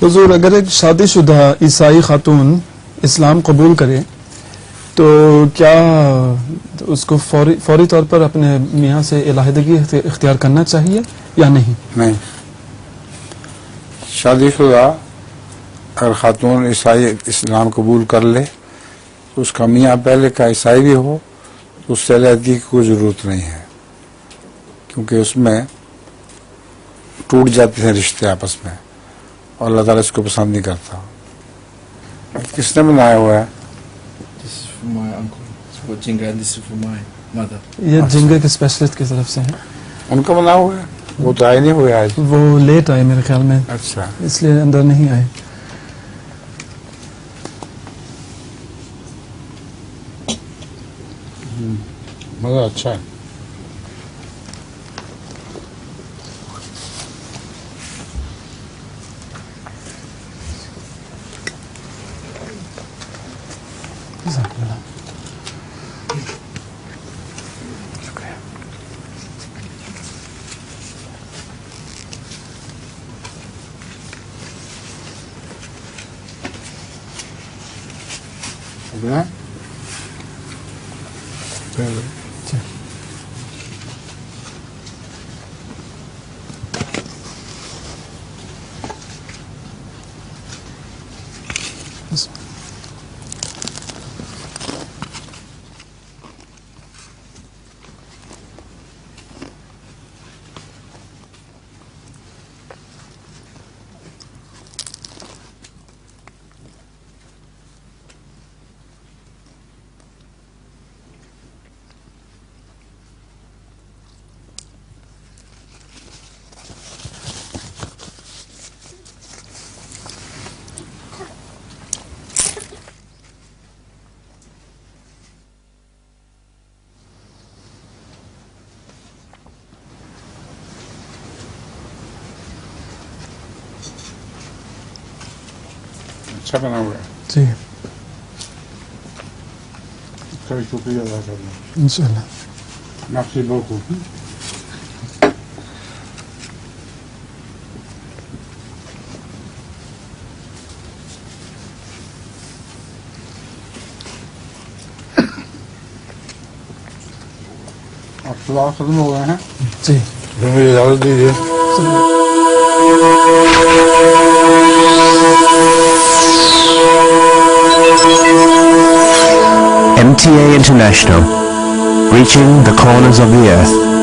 حضور اگر ایک شادی شدہ عیسائی خاتون اسلام قبول کرے تو کیا اس کو فوری طور پر اپنے میاں سے علیحدگی اختیار کرنا چاہیے یا نہیں؟ نہیں، شادی شدہ اگر خاتون عیسائی اسلام قبول کر لے تو اس کا میاں پہلے کا عیسائی بھی ہو تو اس سے علیحدگی کی کوئی ضرورت نہیں ہے، کیونکہ اس میں ٹوٹ جاتے ہیں رشتے آپس میں اور اللہ تعالیٰ اس کو پسند نہیں کرتا. کس نے بنایا ہوا ہے؟ This is from my uncle. It's for Jinga and this is for my mother. یہ جنگے کے اسپیشلسٹ کی طرف سے ہے. ان کا بنا ہوا ہے؟ وہ تو آئے نہیں ہوئے آج. وہ لیٹ آئے میرے خیال میں، اچھا، اس لیے اندر نہیں آئے. مزہ اچھا ہے. اچھا بنا ہوا ہے. جی اس کا بھی شکریہ ادا کرنا. انشاءاللہ. نقشی بوکو. اب سوال ختم ہو گئے ہیں. جی مجھے اجازت دیجیے. MTA International, reaching the corners of the earth.